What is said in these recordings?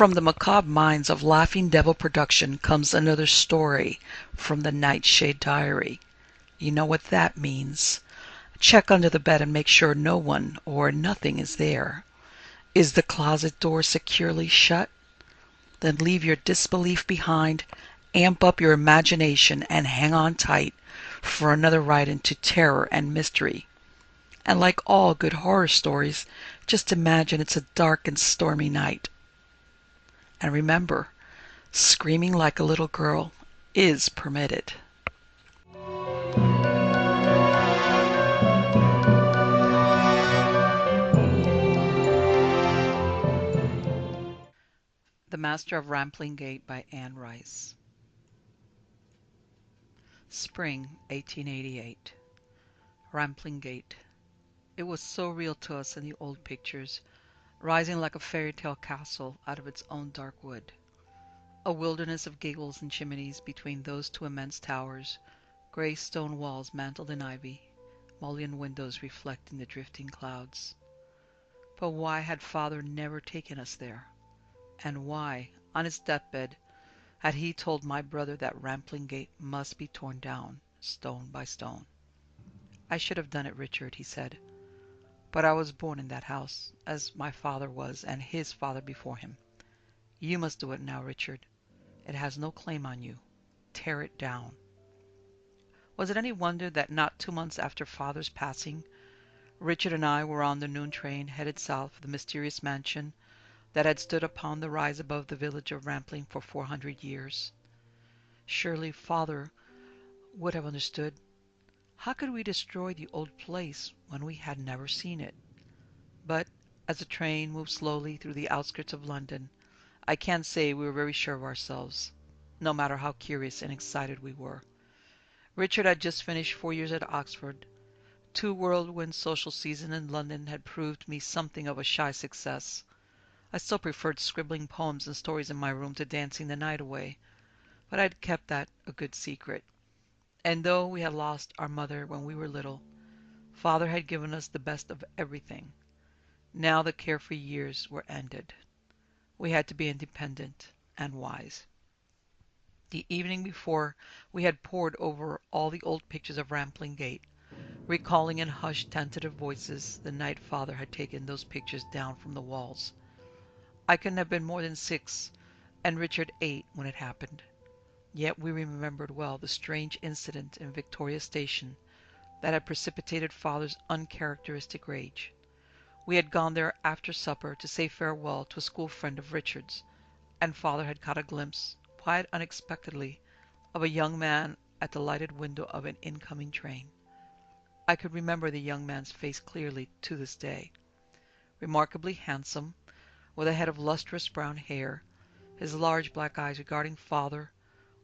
From the macabre minds of Laughing Devil Production comes another story from the Nightshade Diary. You know what that means. Check under the bed and make sure no one or nothing is there. Is the closet door securely shut? Then leave your disbelief behind, amp up your imagination, and hang on tight for another ride into terror and mystery. And like all good horror stories, just imagine it's a dark and stormy night. And remember, screaming like a little girl is permitted. The Master of Rampling Gate by Anne Rice. Spring 1888. Rampling Gate. It was so real to us in the old pictures, rising like a fairy tale castle out of its own dark wood. A wilderness of gables and chimneys between those two immense towers, grey stone walls mantled in ivy, mullioned windows reflecting the drifting clouds. But why had Father never taken us there? And why, on his deathbed, had he told my brother that Rampling Gate must be torn down, stone by stone? "I should have done it, Richard," he said. "But I was born in that house, as my father was, and his father before him. You must do it now, Richard. It has no claim on you. Tear it down." Was it any wonder that not 2 months after Father's passing, Richard and I were on the noon train headed south for the mysterious mansion that had stood upon the rise above the village of Rampling for 400 years? Surely Father would have understood. How could we destroy the old place when we had never seen it? But as the train moved slowly through the outskirts of London, I can't say we were very sure of ourselves, no matter how curious and excited we were. Richard had just finished 4 years at Oxford. 2 whirlwind social seasons in London had proved me something of a shy success. I still preferred scribbling poems and stories in my room to dancing the night away, but I had kept that a good secret. And though we had lost our mother when we were little, Father had given us the best of everything. Now the carefree years were ended. We had to be independent and wise. The evening before, we had pored over all the old pictures of Rampling Gate, recalling in hushed, tentative voices the night Father had taken those pictures down from the walls. I couldn't have been more than 6, and Richard 8 when it happened. Yet we remembered well the strange incident in Victoria Station that had precipitated Father's uncharacteristic rage. We had gone there after supper to say farewell to a school friend of Richard's, and Father had caught a glimpse, quite unexpectedly, of a young man at the lighted window of an incoming train. I could remember the young man's face clearly to this day. Remarkably handsome, with a head of lustrous brown hair, his large black eyes regarding Father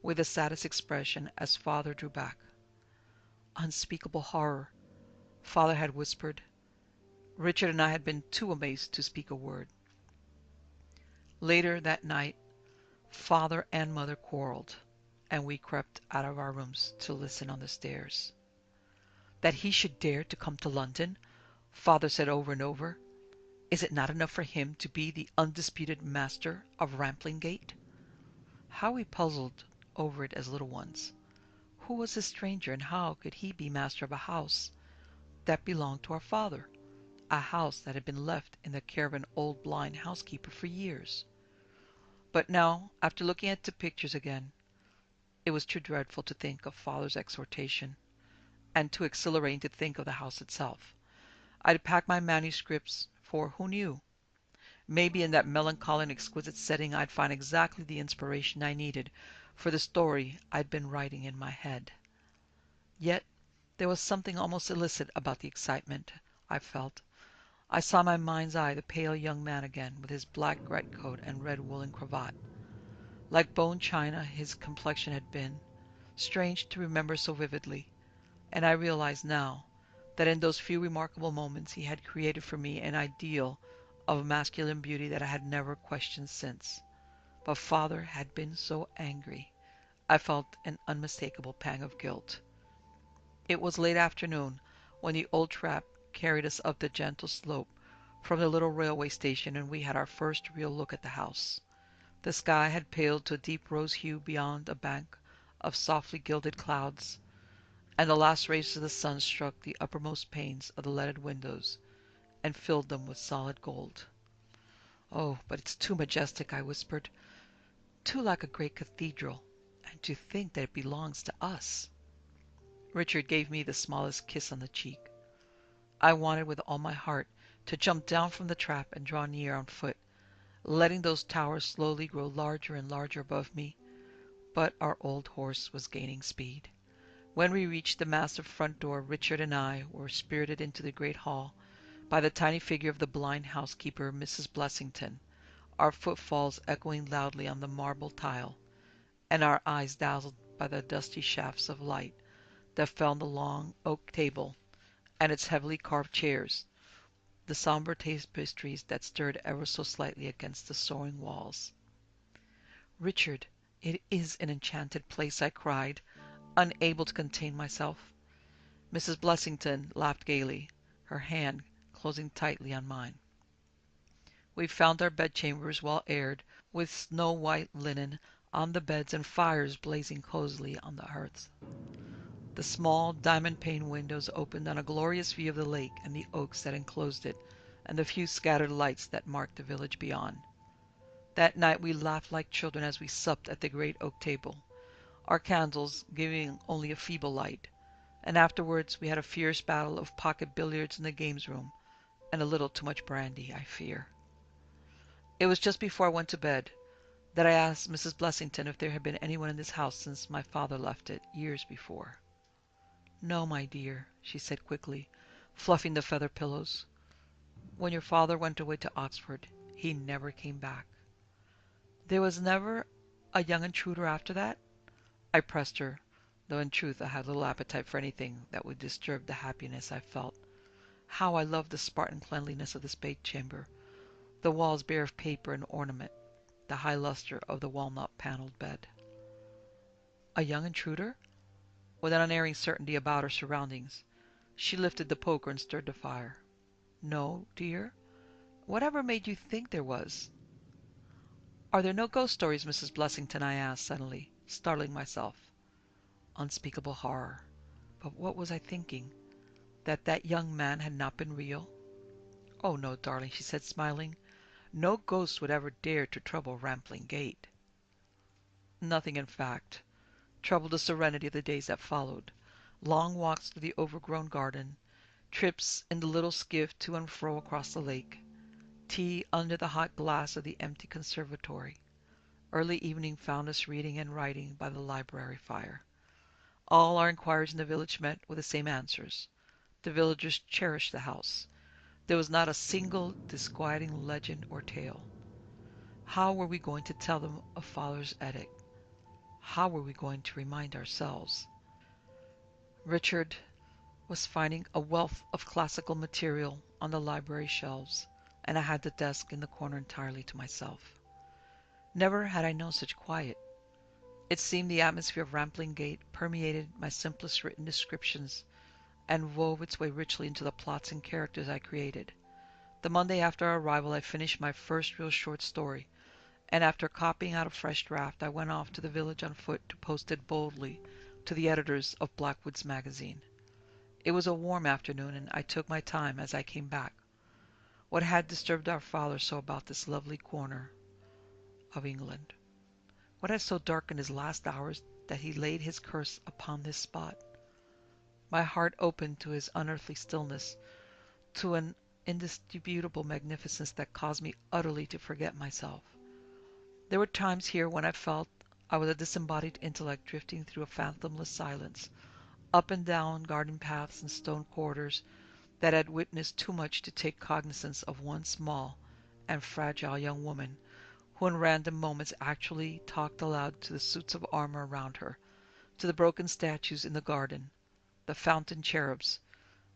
with the saddest expression as Father drew back. Unspeakable horror, Father had whispered. Richard and I had been too amazed to speak a word. Later that night, Father and Mother quarreled, and we crept out of our rooms to listen on the stairs. "That he should dare to come to London," Father said over and over. "Is it not enough for him to be the undisputed master of Rampling Gate?" How we puzzled over it as little ones. Who was this stranger, and how could he be master of a house that belonged to our father, a house that had been left in the care of an old blind housekeeper for years? But now, after looking at the pictures again, it was too dreadful to think of Father's exhortation, and too exhilarating to think of the house itself. I'd packed my manuscripts, for who knew? Maybe in that melancholy and exquisite setting I'd find exactly the inspiration I needed for the story I'd been writing in my head. Yet there was something almost illicit about the excitement I felt. I saw in my mind's eye the pale young man again, with his black greatcoat and red woolen cravat. Like bone china his complexion had been, strange to remember so vividly, and I realized now that in those few remarkable moments he had created for me an ideal of masculine beauty that I had never questioned since. But Father had been so angry. I felt an unmistakable pang of guilt. It was late afternoon when the old trap carried us up the gentle slope from the little railway station, and we had our first real look at the house. The sky had paled to a deep rose hue beyond a bank of softly gilded clouds, and the last rays of the sun struck the uppermost panes of the leaded windows and filled them with solid gold. "Oh, but it's too majestic," I whispered. "Too like a great cathedral. And to think that it belongs to us!" Richard gave me the smallest kiss on the cheek. I wanted with all my heart to jump down from the trap and draw near on foot, letting those towers slowly grow larger and larger above me, but our old horse was gaining speed. When we reached the massive front door, Richard and I were spirited into the great hall by the tiny figure of the blind housekeeper, Mrs. Blessington, our footfalls echoing loudly on the marble tile, and our eyes dazzled by the dusty shafts of light that fell on the long oak table and its heavily carved chairs, the somber tapestries that stirred ever so slightly against the soaring walls. "Richard, it is an enchanted place," I cried, unable to contain myself. Mrs. Blessington laughed gaily, her hand closing tightly on mine. We found our bedchambers well aired, with snow-white linen on the beds and fires blazing cosily on the hearths. The small diamond-paned windows opened on a glorious view of the lake and the oaks that enclosed it, and the few scattered lights that marked the village beyond. That night we laughed like children as we supped at the great oak table, our candles giving only a feeble light, and afterwards we had a fierce battle of pocket billiards in the games room, and a little too much brandy, I fear. It was just before I went to bed that I asked Mrs. Blessington if there had been anyone in this house since my father left it, years before. "No, my dear," she said quickly, fluffing the feather pillows. "When your father went away to Oxford, he never came back." "There was never a young intruder after that?" I pressed her, though in truth I had little appetite for anything that would disturb the happiness I felt. How I loved the Spartan cleanliness of this bedchamber, the walls bare of paper and ornament, the high luster of the walnut-panelled bed. A young intruder? With an unerring certainty about her surroundings, she lifted the poker and stirred the fire. "No, dear? Whatever made you think there was?" "Are there no ghost stories, Mrs. Blessington?" I asked suddenly, startling myself. Unspeakable horror. But what was I thinking? That young man had not been real? "Oh, no, darling," she said, smiling. "No ghost would ever dare to trouble Rampling Gate." Nothing, in fact, troubled the serenity of the days that followed. Long walks through the overgrown garden, trips in the little skiff to and fro across the lake, tea under the hot glass of the empty conservatory. Early evening found us reading and writing by the library fire. All our inquiries in the village met with the same answers. The villagers cherished the house. There was not a single disquieting legend or tale. How were we going to tell them of Father's edict? How were we going to remind ourselves? Richard was finding a wealth of classical material on the library shelves, and I had the desk in the corner entirely to myself. Never had I known such quiet. It seemed the atmosphere of Rampling Gate permeated my simplest written descriptions and wove its way richly into the plots and characters I created. The Monday after our arrival I finished my first real short story, and after copying out a fresh draft I went off to the village on foot to post it boldly to the editors of Blackwood's magazine. It was a warm afternoon, and I took my time as I came back. What had disturbed our father so about this lovely corner of England? What had so darkened his last hours that he laid his curse upon this spot? My heart opened to his unearthly stillness, to an indisputable magnificence that caused me utterly to forget myself. There were times here when I felt I was a disembodied intellect drifting through a fathomless silence, up and down garden paths and stone corridors that had witnessed too much to take cognizance of one small and fragile young woman who in random moments actually talked aloud to the suits of armor around her, to the broken statues in the garden, the fountain cherubs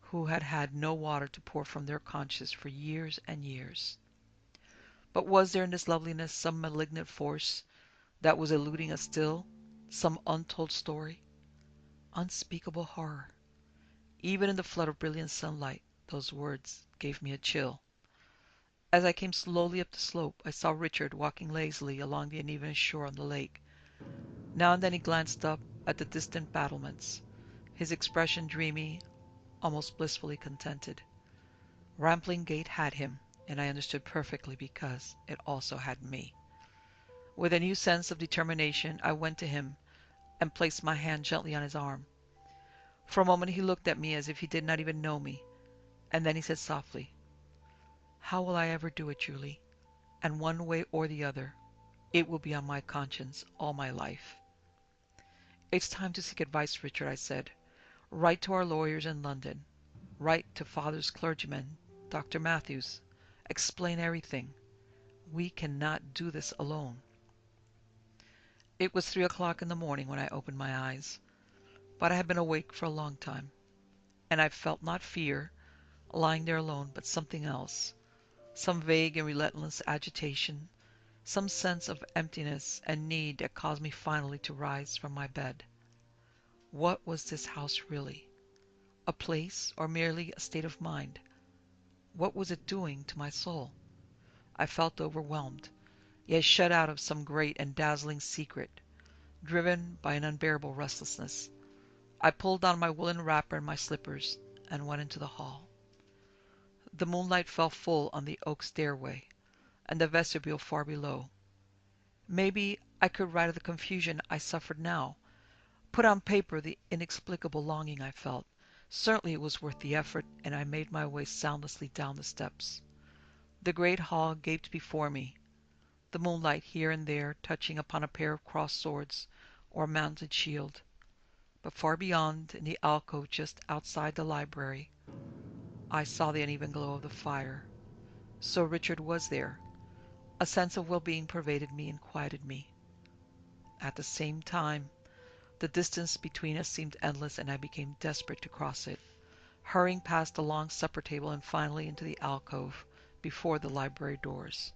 who had had no water to pour from their conches for years and years. But was there in this loveliness some malignant force that was eluding us still, some untold story? Unspeakable horror. Even in the flood of brilliant sunlight those words gave me a chill. As I came slowly up the slope, I saw Richard walking lazily along the uneven shore on the lake. Now and then he glanced up at the distant battlements, his expression dreamy, almost blissfully contented. Rampling Gate had him, and I understood perfectly because it also had me. With a new sense of determination, I went to him and placed my hand gently on his arm. For a moment he looked at me as if he did not even know me, and then he said softly, "How will I ever do it, Julie? And one way or the other, it will be on my conscience all my life." "It's time to seek advice, Richard," I said. "Write to our lawyers in London. Write to Father's clergyman, Dr. Matthews. Explain everything. We cannot do this alone." It was 3 o'clock in the morning when I opened my eyes, but I had been awake for a long time, and I felt not fear, lying there alone, but something else, some vague and relentless agitation, some sense of emptiness and need that caused me finally to rise from my bed. What was this house really? A place, or merely a state of mind? What was it doing to my soul? I felt overwhelmed, yet shut out of some great and dazzling secret, driven by an unbearable restlessness. I pulled on my woolen wrapper and my slippers and went into the hall. The moonlight fell full on the oak stairway and the vestibule far below. Maybe I could write of the confusion I suffered now, put on paper the inexplicable longing I felt. Certainly it was worth the effort, and I made my way soundlessly down the steps. The great hall gaped before me, the moonlight here and there touching upon a pair of crossed swords or a mounted shield. But far beyond, in the alcove just outside the library, I saw the uneven glow of the fire. So Richard was there. A sense of well-being pervaded me and quieted me. At the same time, the distance between us seemed endless, and I became desperate to cross it, hurrying past the long supper table and finally into the alcove before the library doors.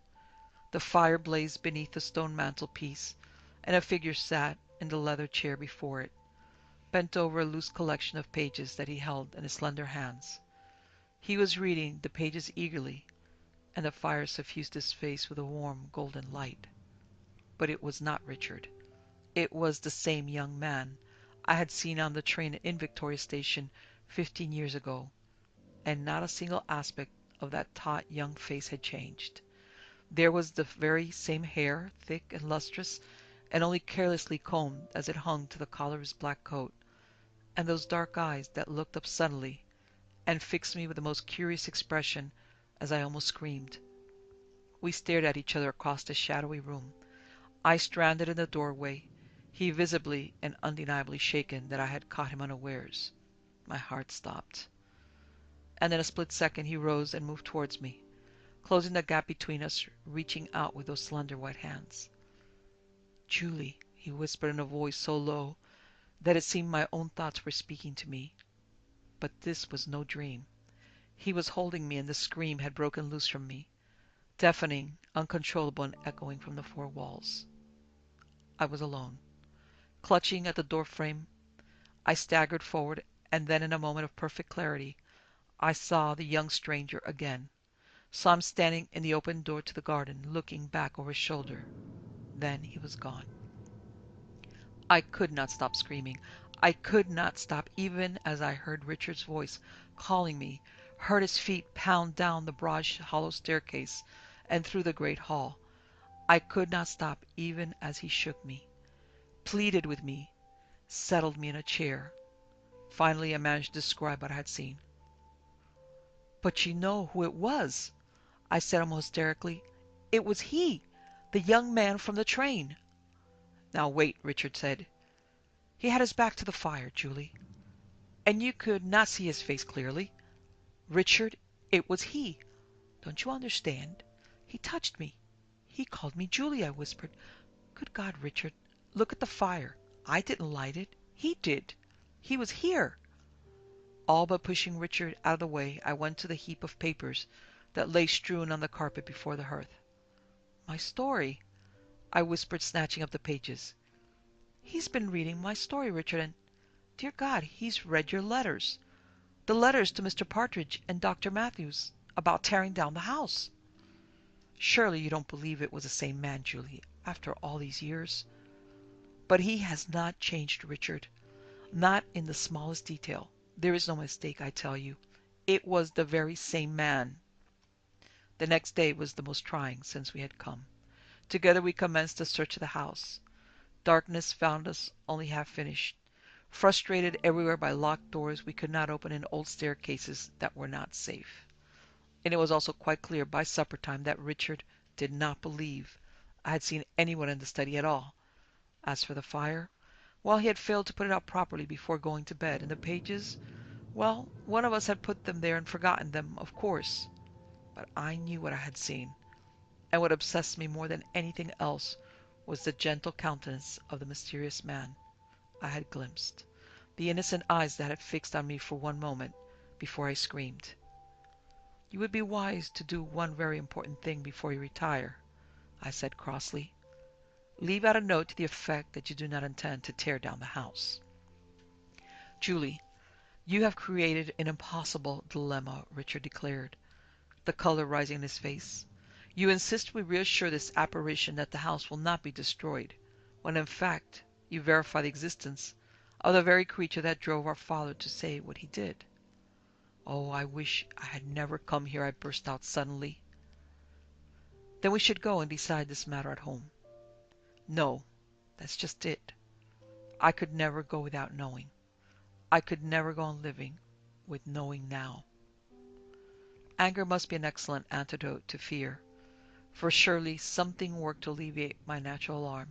The fire blazed beneath the stone mantelpiece, and a figure sat in the leather chair before it, bent over a loose collection of pages that he held in his slender hands. He was reading the pages eagerly, and the fire suffused his face with a warm golden light. But it was not Richard. It was the same young man I had seen on the train in Victoria Station 15 years ago, and not a single aspect of that taut young face had changed. There was the very same hair, thick and lustrous, and only carelessly combed as it hung to the collar of his black coat, and those dark eyes that looked up suddenly and fixed me with the most curious expression as I almost screamed. We stared at each other across the shadowy room, I stranded in the doorway, he visibly and undeniably shaken that I had caught him unawares. My heart stopped. And in a split second he rose and moved towards me, closing the gap between us, reaching out with those slender white hands. "Julie," he whispered in a voice so low that it seemed my own thoughts were speaking to me. But this was no dream. He was holding me, and the scream had broken loose from me, deafening, uncontrollable, and echoing from the four walls. I was alone. Clutching at the door frame, I staggered forward, and then in a moment of perfect clarity, I saw the young stranger again. Saw him standing in the open door to the garden, looking back over his shoulder. Then he was gone. I could not stop screaming. I could not stop even as I heard Richard's voice calling me, heard his feet pound down the broad hollow staircase and through the great hall. I could not stop even as he shook me, pleaded with me, settled me in a chair. Finally I managed to describe what I had seen. "But you know who it was," I said almost hysterically. "It was he, the young man from the train." "Now wait," Richard said. "He had his back to the fire, Julie, and you could not see his face clearly. Richard, it was he. Don't you understand? He touched me. He called me Julie," I whispered. "Good God, Richard, look at the fire. I didn't light it. He did. He was here." All but pushing Richard out of the way, I went to the heap of papers that lay strewn on the carpet before the hearth. "My story," I whispered, snatching up the pages. "He's been reading my story, Richard, and, dear God, he's read your letters. The letters to Mr. Partridge and Dr. Matthews about tearing down the house." Surely you don't believe it was the same man, Julie, after all these years? But he has not changed, Richard. Not in the smallest detail. There is no mistake, I tell you. It was the very same man. The next day was the most trying since we had come. Together we commenced a search of the house. Darkness found us only half finished. Frustrated everywhere by locked doors we could not open, and old staircases that were not safe. And it was also quite clear by supper time that Richard did not believe I had seen anyone in the study at all. As for the fire, well, he had failed to put it out properly before going to bed, and the pages, well, one of us had put them there and forgotten them, of course. But I knew what I had seen, and what obsessed me more than anything else was the gentle countenance of the mysterious man I had glimpsed, the innocent eyes that had fixed on me for one moment before I screamed. You would be wise to do one very important thing before you retire, I said crossly. Leave out a note to the effect that you do not intend to tear down the house. Julie, you have created an impossible dilemma, Richard declared, the color rising in his face. You insist we reassure this apparition that the house will not be destroyed, when in fact you verify the existence of the very creature that drove our father to say what he did. Oh, I wish I had never come here, I burst out suddenly. Then we should go and decide this matter at home. No, that's just it. I could never go without knowing. I could never go on living with knowing now. Anger must be an excellent antidote to fear, for surely something worked to alleviate my natural alarm.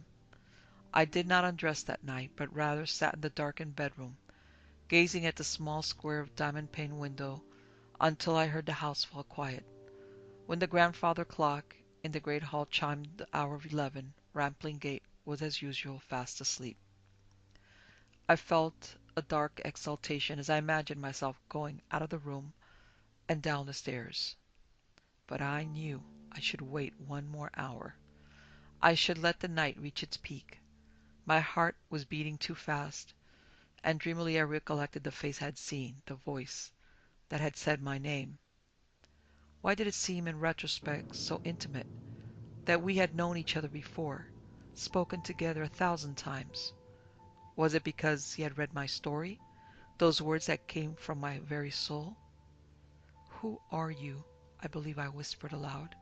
I did not undress that night, but rather sat in the darkened bedroom, gazing at the small square of diamond-paned window until I heard the house fall quiet. When the grandfather clock in the great hall chimed the hour of 11, Rampling Gate was as usual fast asleep. I felt a dark exultation as I imagined myself going out of the room and down the stairs. But I knew I should wait one more hour. I should let the night reach its peak. My heart was beating too fast, and dreamily I recollected the face I had seen, the voice that had said my name. Why did it seem in retrospect so intimate, that we had known each other before, spoken together 1,000 times? Was it because he had read my story, those words that came from my very soul? Who are you? I believe I whispered aloud.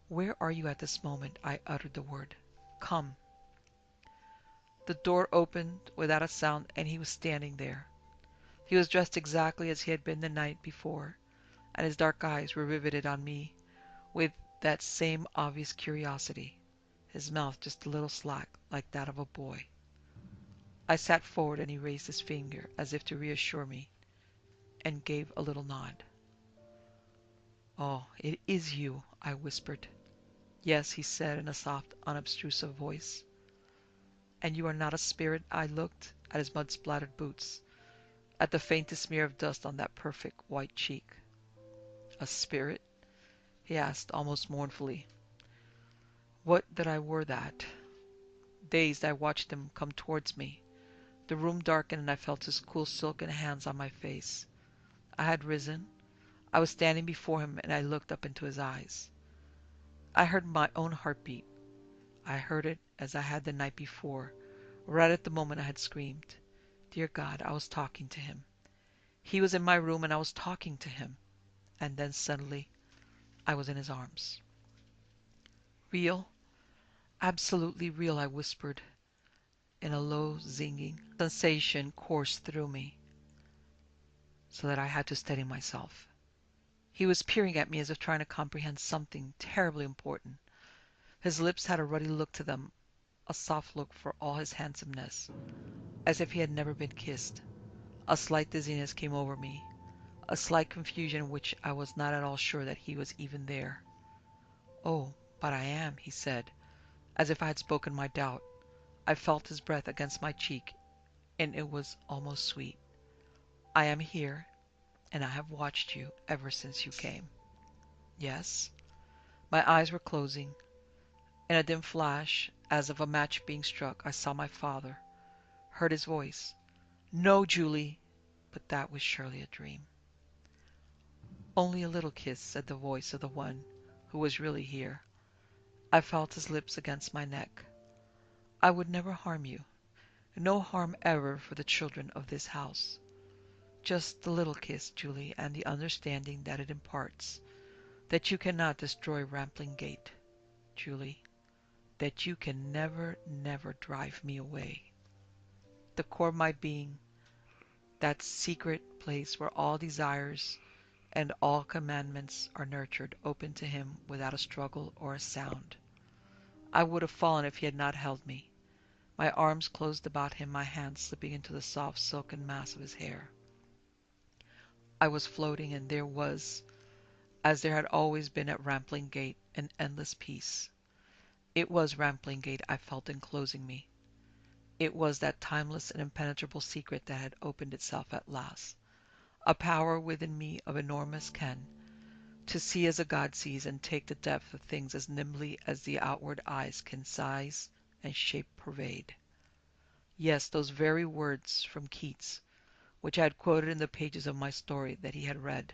Where are you at this moment? I uttered the word. Come. The door opened without a sound, and he was standing there. He was dressed exactly as he had been the night before, and his dark eyes were riveted on me with that same obvious curiosity, his mouth just a little slack, like that of a boy. I sat forward, and he raised his finger as if to reassure me, and gave a little nod. Oh, it is you, I whispered. Yes, he said in a soft, unobtrusive voice. And you are not a spirit? I looked at his mud-splattered boots, at the faintest smear of dust on that perfect white cheek. A spirit? He asked almost mournfully. Would that I were that. Dazed, I watched him come towards me. The room darkened, and I felt his cool silken hands on my face. I had risen. I was standing before him, and I looked up into his eyes. I heard my own heartbeat. I heard it as I had the night before, right at the moment I had screamed. Dear God, I was talking to him. He was in my room, and I was talking to him. And then suddenly I was in his arms. Real? Absolutely real, I whispered in a low, zinging sensation coursed through me, so that I had to steady myself. He was peering at me as if trying to comprehend something terribly important. His lips had a ruddy look to them, a soft look for all his handsomeness, as if he had never been kissed. A slight dizziness came over me, a slight confusion in which I was not at all sure that he was even there. Oh, but I am, he said, as if I had spoken my doubt. I felt his breath against my cheek, and it was almost sweet. I am here, and I have watched you ever since you came. Yes? My eyes were closing. In a dim flash, as of a match being struck, I saw my father, heard his voice. No, Julie! But that was surely a dream. Only a little kiss, said the voice of the one who was really here. I felt his lips against my neck. I would never harm you. No harm ever for the children of this house. Just the little kiss, Julie, and the understanding that it imparts. That you cannot destroy Rampling Gate, Julie. That you can never, never drive me away. The core of my being, that secret place where all desires and all commandments are nurtured, open to him without a struggle or a sound. I would have fallen if he had not held me. My arms closed about him, my hands slipping into the soft silken mass of his hair. I was floating, and there was, as there had always been at Rampling Gate, an endless peace. It was Rampling Gate I felt enclosing me. It was that timeless and impenetrable secret that had opened itself at last. A power within me of enormous ken, to see as a god sees and take the depth of things as nimbly as the outward eyes can size and shape pervade. Yes, those very words from Keats, which I had quoted in the pages of my story that he had read.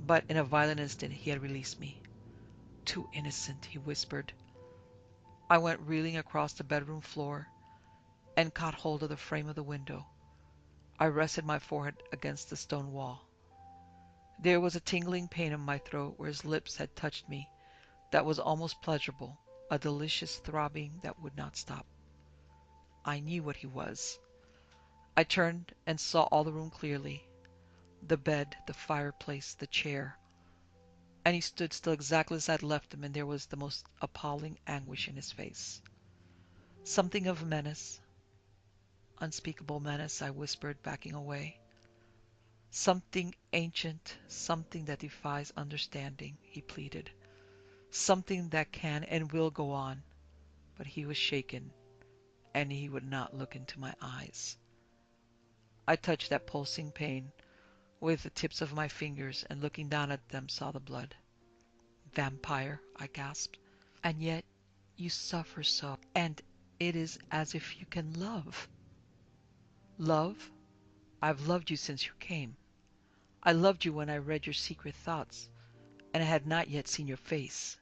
But in a violent instant he had released me. Too innocent, he whispered. I went reeling across the bedroom floor and caught hold of the frame of the window. I rested my forehead against the stone wall. There was a tingling pain in my throat where his lips had touched me that was almost pleasurable, a delicious throbbing that would not stop. I knew what he was. I turned and saw all the room clearly, the bed, the fireplace, the chair, and he stood still exactly as I had left him, and there was the most appalling anguish in his face. Something of menace, unspeakable menace, I whispered, backing away. Something ancient, something that defies understanding, he pleaded. Something that can and will go on. But he was shaken, and he would not look into my eyes. I touched that pulsing pain with the tips of my fingers, and looking down at them saw the blood. Vampire, I gasped. And yet you suffer so, and it is as if you can love. Love? I've loved you since you came. I loved you when I read your secret thoughts, and I had not yet seen your face.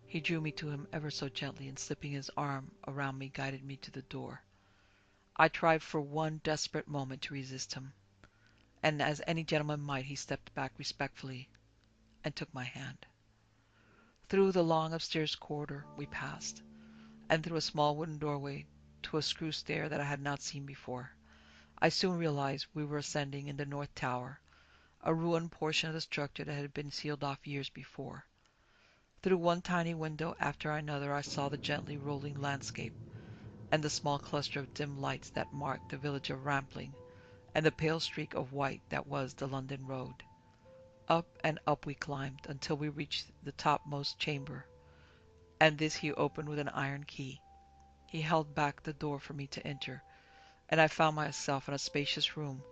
He drew me to him ever so gently, and slipping his arm around me, guided me to the door. I tried for one desperate moment to resist him, and as any gentleman might, he stepped back respectfully and took my hand. Through the long upstairs corridor we passed, and through a small wooden doorway to a screw stair that I had not seen before. I soon realized we were ascending in the north tower, a ruined portion of the structure that had been sealed off years before. Through one tiny window after another I saw the gently rolling landscape, and the small cluster of dim lights that marked the village of Rampling, and the pale streak of white that was the London road. Up and up we climbed until we reached the topmost chamber, and this he opened with an iron key. He held back the door for me to enter, and I found myself in a spacious room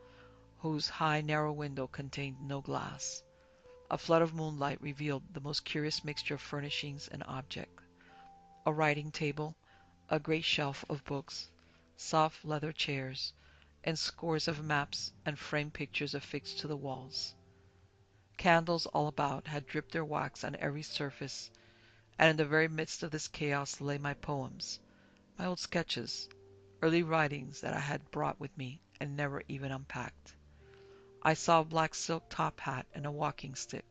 whose high narrow window contained no glass. A flood of moonlight revealed the most curious mixture of furnishings and objects. A writing table, a great shelf of books, soft leather chairs, and scores of maps and framed pictures affixed to the walls. Candles all about had dripped their wax on every surface, and in the very midst of this chaos lay my poems, my old sketches, early writings that I had brought with me and never even unpacked. I saw a black silk top hat and a walking stick,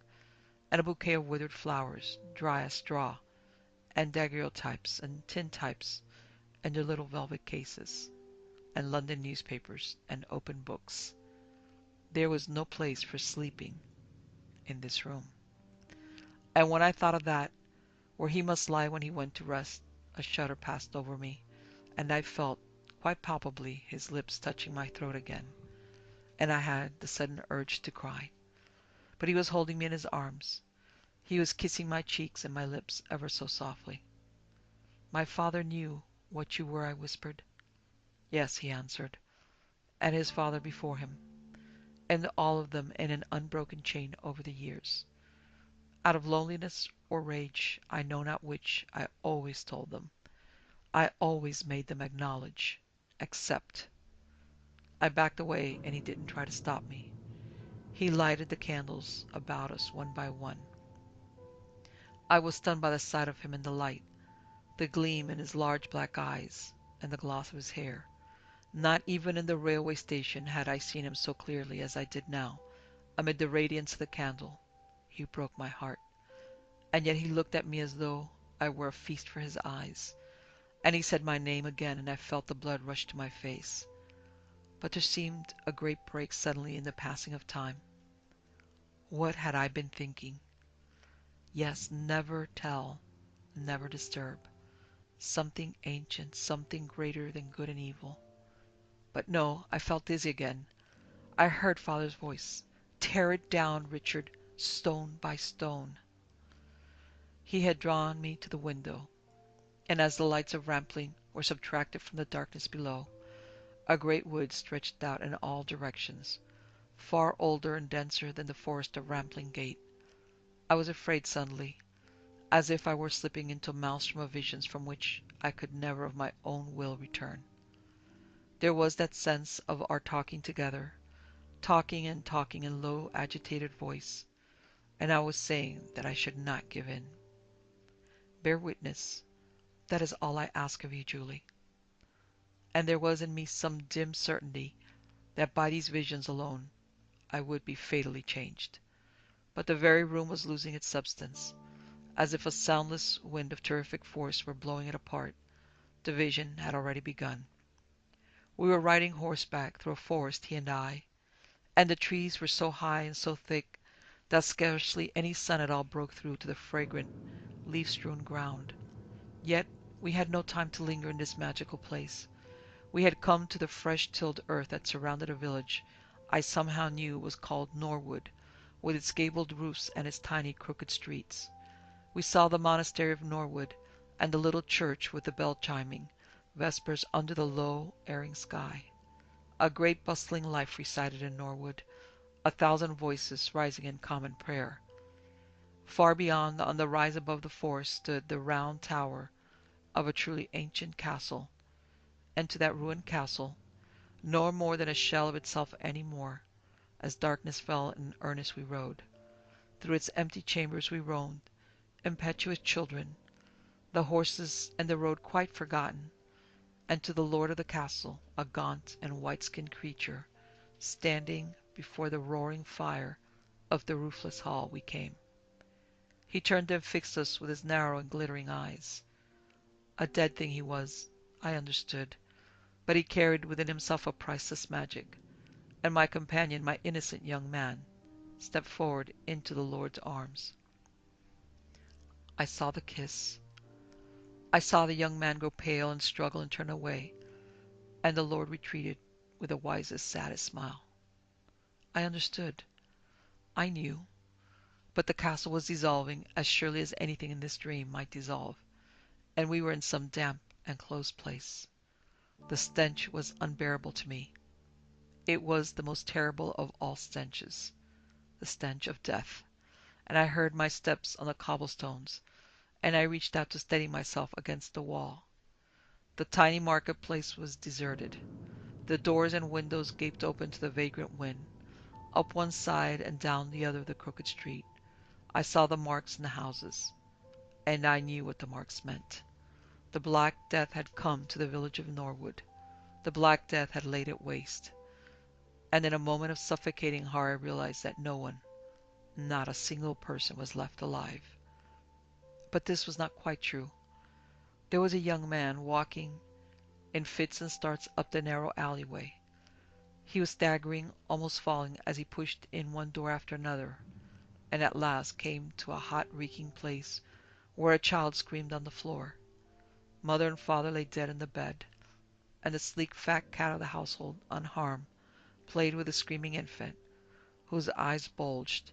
and a bouquet of withered flowers, dry as straw, and daguerreotypes and tintypes in their little velvet cases, and London newspapers and open books. There was no place for sleeping in this room. And when I thought of that, where he must lie when he went to rest, a shudder passed over me, and I felt, quite palpably, his lips touching my throat again, and I had the sudden urge to cry. But he was holding me in his arms. He was kissing my cheeks and my lips ever so softly. My father knew what you were, I whispered. Yes, he answered, and his father before him, and all of them in an unbroken chain over the years. Out of loneliness or rage, I know not which, I always told them. I always made them acknowledge, accept. I backed away, and he didn't try to stop me. He lighted the candles about us one by one. I was stunned by the sight of him in the light, the gleam in his large black eyes, and the gloss of his hair. Not even in the railway station had I seen him so clearly as I did now, amid the radiance of the candle. He broke my heart. And yet he looked at me as though I were a feast for his eyes. And he said my name again, and I felt the blood rush to my face. But there seemed a great break suddenly in the passing of time. What had I been thinking? Yes, never tell, never disturb. Something ancient, something greater than good and evil. But no, I felt dizzy again. I heard father's voice. Tear it down, Richard, stone by stone. He had drawn me to the window, and as the lights of Rampling were subtracted from the darkness below, a great wood stretched out in all directions, far older and denser than the forest of Rampling Gate. I was afraid suddenly, as if I were slipping into a maelstrom of visions from which I could never of my own will return. There was that sense of our talking together, talking and talking in low, agitated voice, and I was saying that I should not give in. Bear witness. That is all I ask of you, Julie. And there was in me some dim certainty that by these visions alone I would be fatally changed. But the very room was losing its substance, as if a soundless wind of terrific force were blowing it apart. The vision had already begun. We were riding horseback through a forest, he and I, and the trees were so high and so thick that scarcely any sun at all broke through to the fragrant, leaf-strewn ground. Yet we had no time to linger in this magical place. We had come to the fresh-tilled earth that surrounded a village I somehow knew was called Norwood, with its gabled roofs and its tiny crooked streets. We saw the monastery of Norwood, and the little church with the bell chiming vespers under the low, erring sky. A great bustling life resided in Norwood, a thousand voices rising in common prayer. Far beyond, on the rise above the forest, stood the round tower of a truly ancient castle, and to that ruined castle, no more than a shell of itself any more, as darkness fell in earnest we rode. Through its empty chambers we roamed, impetuous children, the horses and the road quite forgotten, and to the lord of the castle, a gaunt and white-skinned creature, standing before the roaring fire of the roofless hall, we came. He turned and fixed us with his narrow and glittering eyes. A dead thing he was, I understood, but he carried within himself a priceless magic, and my companion, my innocent young man, stepped forward into the Lord's arms. I saw the kiss. I saw the young man grow pale and struggle and turn away, and the Lord retreated with the wisest, saddest smile. I understood. I knew. But the castle was dissolving as surely as anything in this dream might dissolve, and we were in some damp and close place. The stench was unbearable to me. It was the most terrible of all stenches, the stench of death, and I heard my steps on the cobblestones, and I reached out to steady myself against the wall. The tiny market-place was deserted. The doors and windows gaped open to the vagrant wind. Up one side and down the other of the crooked street I saw the marks in the houses, and I knew what the marks meant. The Black Death had come to the village of Norwood. The Black Death had laid it waste. And in a moment of suffocating horror I realized that no one, not a single person, was left alive. But this was not quite true. There was a young man walking in fits and starts up the narrow alleyway. He was staggering, almost falling, as he pushed in one door after another, and at last came to a hot, reeking place where a child screamed on the floor. Mother and father lay dead in the bed, and the sleek fat cat of the household, unharmed, played with the screaming infant, whose eyes bulged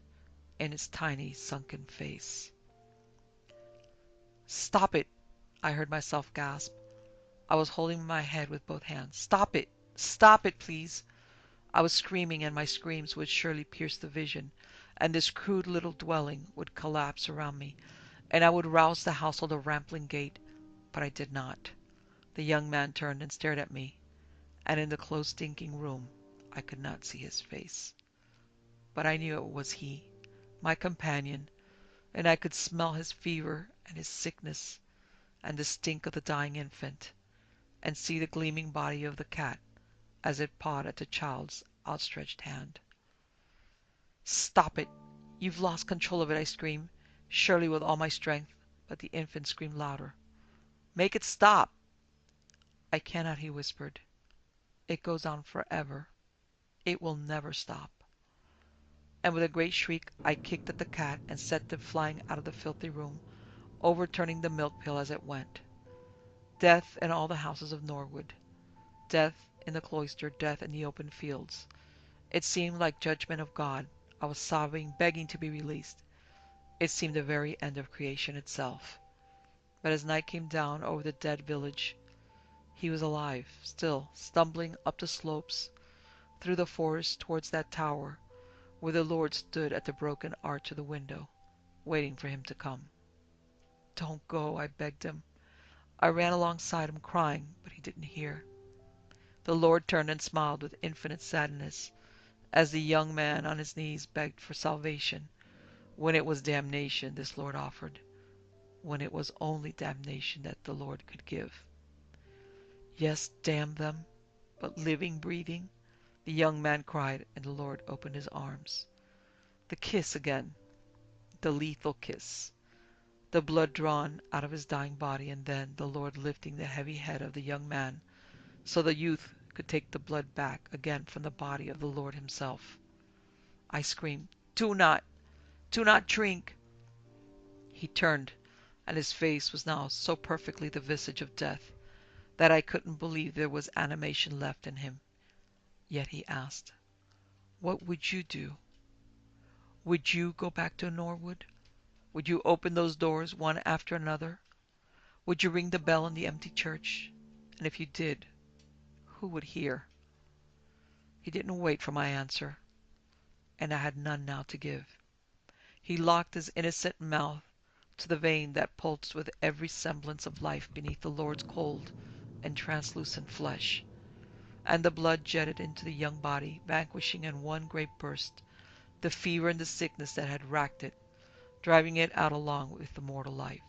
in its tiny, sunken face. "Stop it!" I heard myself gasp. I was holding my head with both hands. "Stop it! Stop it, please!" I was screaming, and my screams would surely pierce the vision, and this crude little dwelling would collapse around me, and I would rouse the household of Rampling Gate, but I did not. The young man turned and stared at me, and in the close, stinking room I could not see his face. But I knew it was he, my companion, and I could smell his fever and his sickness and the stink of the dying infant, and see the gleaming body of the cat as it pawed at the child's outstretched hand. "Stop it! You've lost control of it!" I screamed, surely with all my strength, but the infant screamed louder. "Make it stop!" "I cannot," he whispered. "It goes on forever. It will never stop." And with a great shriek I kicked at the cat and sent it flying out of the filthy room, overturning the milk pail as it went. Death in all the houses of Norwood. Death in the cloister, death in the open fields. It seemed like judgment of God. I was sobbing, begging to be released. It seemed the very end of creation itself. But as night came down over the dead village, he was alive, still, stumbling up the slopes, through the forest towards that tower where the Lord stood at the broken arch of the window, waiting for him to come. "Don't go," I begged him. I ran alongside him, crying, but he didn't hear. The Lord turned and smiled with infinite sadness as the young man on his knees begged for salvation, when it was damnation this Lord offered, when it was only damnation that the Lord could give. "Yes, damn them, but living, breathing," the young man cried, and the Lord opened his arms. The kiss again, the lethal kiss, the blood drawn out of his dying body, and then the Lord lifting the heavy head of the young man so the youth could take the blood back again from the body of the Lord himself. I screamed, Do not drink!" He turned, and his face was now so perfectly the visage of death that I couldn't believe there was animation left in him. Yet he asked, "What would you do? Would you go back to Norwood? Would you open those doors one after another? Would you ring the bell in the empty church? And if you did, who would hear?" He didn't wait for my answer, and I had none now to give. He locked his innocent mouth to the vein that pulsed with every semblance of life beneath the Lord's cold and translucent flesh, and the blood jetted into the young body, vanquishing in one great burst the fever and the sickness that had racked it, driving it out along with the mortal life.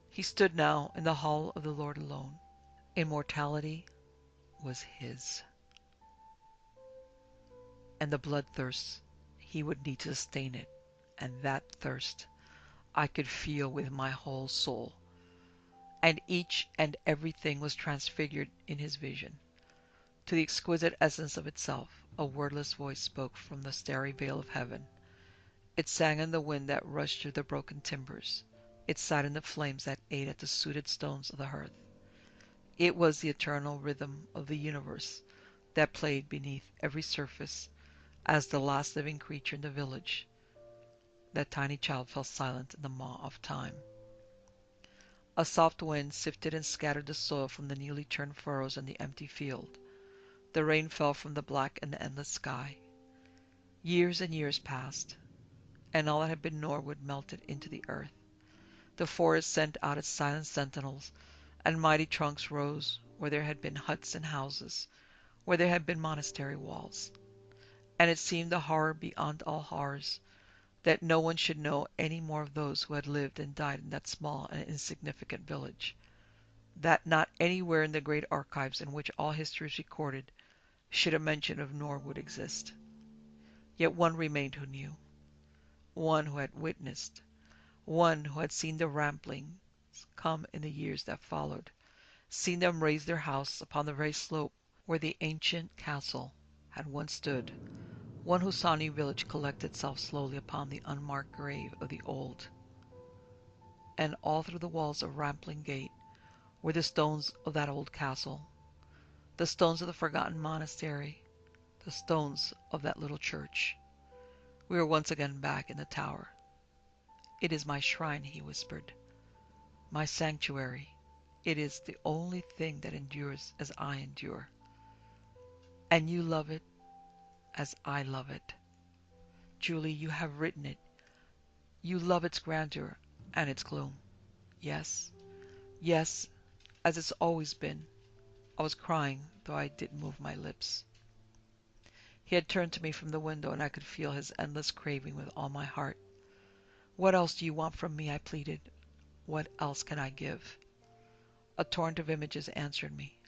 He stood now in the hall of the Lord alone. Immortality was his, and the bloodthirst he would need to sustain it, and that thirst I could feel with my whole soul, and each and everything was transfigured in his vision. To the exquisite essence of itself, a wordless voice spoke from the starry veil of heaven. It sang in the wind that rushed through the broken timbers. It sighed in the flames that ate at the sooted stones of the hearth. It was the eternal rhythm of the universe that played beneath every surface as the last living creature in the village. That tiny child fell silent in the maw of time. A soft wind sifted and scattered the soil from the newly turned furrows in the empty field. The rain fell from the black and endless sky. Years and years passed, and all that had been Norwood melted into the earth. The forest sent out its silent sentinels, and mighty trunks rose where there had been huts and houses, where there had been monastery walls. And it seemed a horror beyond all horrors that no one should know any more of those who had lived and died in that small and insignificant village, that not anywhere in the great archives in which all history is recorded should a mention of Norwood exist. Yet one remained who knew, one who had witnessed, one who had seen the Ramplings come in the years that followed, seen them raise their house upon the very slope where the ancient castle had once stood, one who saw New Village collect itself slowly upon the unmarked grave of the old. And all through the walls of Rampling Gate were the stones of that old castle, the stones of the forgotten monastery, the stones of that little church. We were once again back in the tower. "It is my shrine," he whispered, "my sanctuary. It is the only thing that endures as I endure. And you love it as I love it. Julie, you have written it. You love its grandeur and its gloom. Yes, yes, as it's always been." I was crying, though I didn't move my lips. He had turned to me from the window, and I could feel his endless craving with all my heart. What else do you want from me? I pleaded. What else can I give? A torrent of images answered me.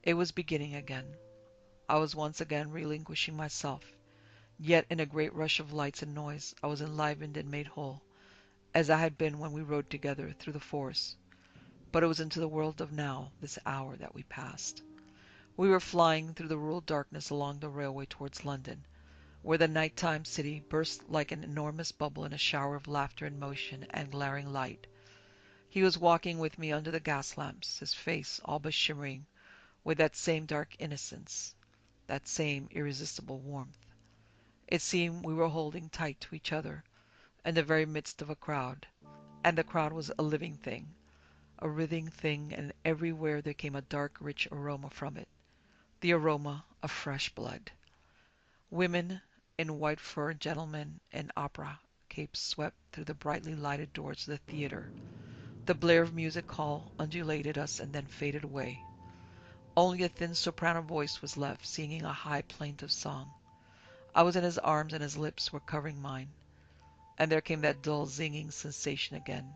It was beginning again. I was once again relinquishing myself. Yet in a great rush of lights and noise I was enlivened and made whole, as I had been when we rode together through the forest. But it was into the world of now, this hour, that we passed. We were flying through the rural darkness along the railway towards London, where the night-time city burst like an enormous bubble in a shower of laughter and motion and glaring light. He was walking with me under the gas lamps, his face all but shimmering with that same dark innocence, that same irresistible warmth. It seemed we were holding tight to each other in the very midst of a crowd, and the crowd was a living thing, and everywhere there came a dark, rich aroma from it, the aroma of fresh blood. Women in white fur and gentlemen in opera capes swept through the brightly lighted doors of the theatre. The blare of music hall undulated us and then faded away. Only a thin soprano voice was left, singing a high plaintive song. I was in his arms and his lips were covering mine, and there came that dull zinging sensation again,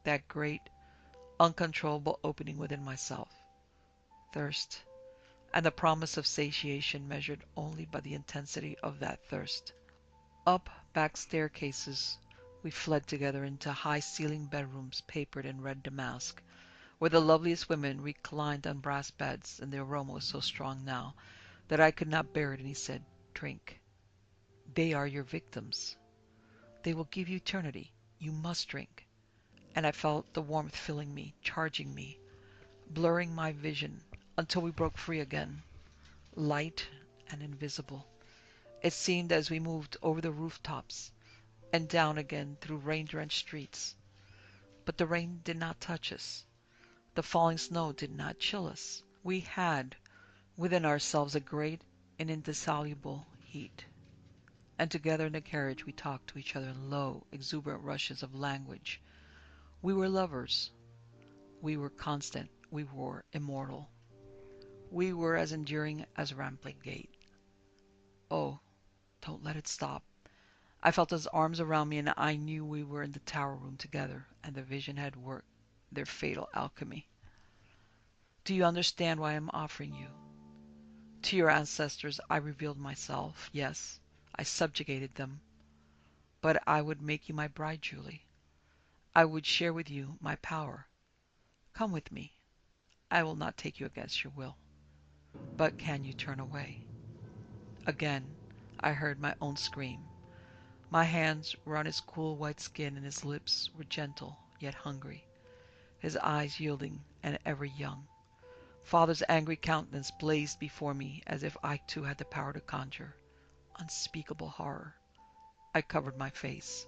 that great, uncontrollable opening within myself. Thirst, and the promise of satiation measured only by the intensity of that thirst. Up back staircases we fled together into high-ceilinged bedrooms papered in red damask, where the loveliest women reclined on brass beds, and the aroma was so strong now that I could not bear it, and he said, "Drink. They are your victims. They will give you eternity. You must drink." And I felt the warmth filling me, charging me, blurring my vision, until we broke free again, light and invisible. It seemed as we moved over the rooftops and down again through rain-drenched streets. But the rain did not touch us. The falling snow did not chill us. We had within ourselves a great and indissoluble heat. And together in the carriage we talked to each other in low, exuberant rushes of language. We were lovers. We were constant. We were immortal. We were as enduring as Rampling Gate. Oh, don't let it stop. I felt his arms around me, and I knew we were in the tower room together, and the vision had worked their fatal alchemy. Do you understand why I am offering you? To your ancestors I revealed myself. Yes, I subjugated them. But I would make you my bride, Julie. I would share with you my power. Come with me. I will not take you against your will. But can you turn away? Again I heard my own scream. My hands were on his cool white skin, and his lips were gentle yet hungry, his eyes yielding and ever young. Father's angry countenance blazed before me as if I too had the power to conjure. Unspeakable horror. I covered my face.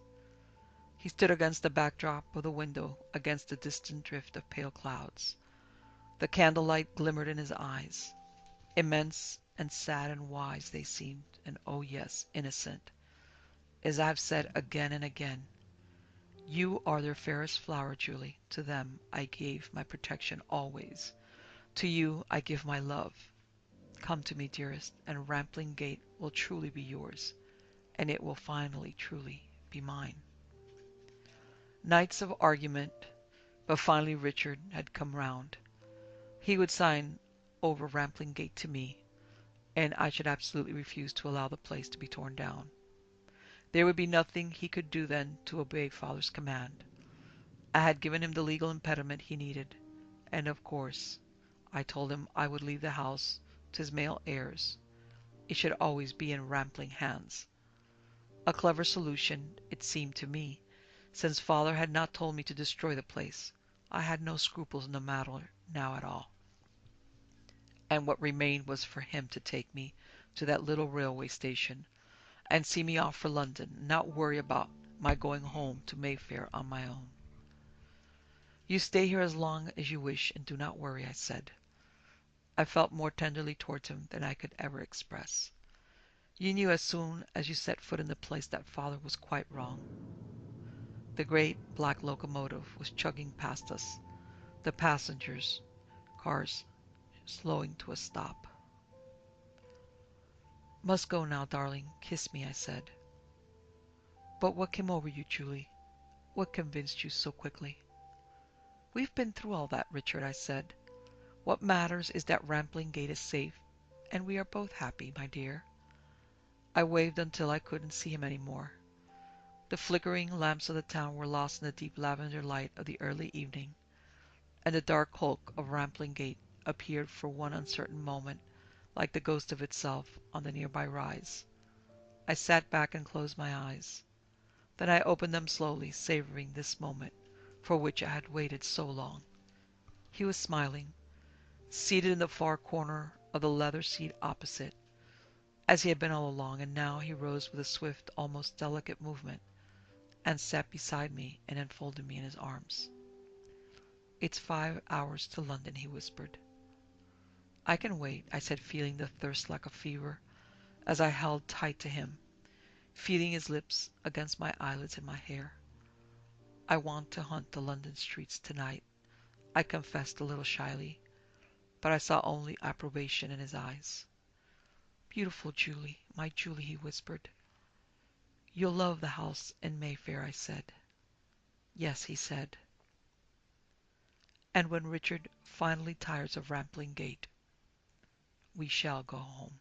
He stood against the backdrop of the window, against the distant drift of pale clouds. The candlelight glimmered in his eyes. Immense and sad and wise they seemed, and oh yes, innocent. As I have said again and again, you are their fairest flower, Julie. To them I gave my protection always. To you I give my love. Come to me, dearest, and Rampling Gate will truly be yours, and it will finally truly be mine. Nights of argument, but finally Richard had come round. He would sign over Rampling Gate to me, and I should absolutely refuse to allow the place to be torn down. There would be nothing he could do then to obey Father's command. I had given him the legal impediment he needed, and of course I told him I would leave the house to his male heirs. It should always be in Rampling hands. A clever solution, it seemed to me, since Father had not told me to destroy the place. I had no scruples in the matter now at all. And what remained was for him to take me to that little railway station and see me off for London, and not worry about my going home to Mayfair on my own. You stay here as long as you wish, and do not worry, I said. I felt more tenderly towards him than I could ever express. You knew as soon as you set foot in the place that Father was quite wrong. The great black locomotive was chugging past us, the passengers' cars slowing to a stop. Must go now, darling. Kiss me, I said. But what came over you, Julie? What convinced you so quickly? We've been through all that, Richard, I said. What matters is that Rampling Gate is safe, and we are both happy, my dear. I waved until I couldn't see him any more. The flickering lamps of the town were lost in the deep lavender light of the early evening, and the dark hulk of Rampling Gate appeared for one uncertain moment like the ghost of itself on the nearby rise. I sat back and closed my eyes. Then I opened them slowly, savoring this moment for which I had waited so long. He was smiling, seated in the far corner of the leather seat opposite, as he had been all along, and now he rose with a swift, almost delicate movement, and sat beside me and enfolded me in his arms. "It's 5 hours to London," he whispered. "I can wait," I said, feeling the thirst like a fever, as I held tight to him, feeling his lips against my eyelids and my hair. "I want to hunt the London streets tonight," I confessed a little shyly, but I saw only approbation in his eyes. "Beautiful Julie, my Julie," he whispered. "You'll love the house in Mayfair," I said. "Yes," he said. "And when Richard finally tires of Rampling Gate, we shall go home."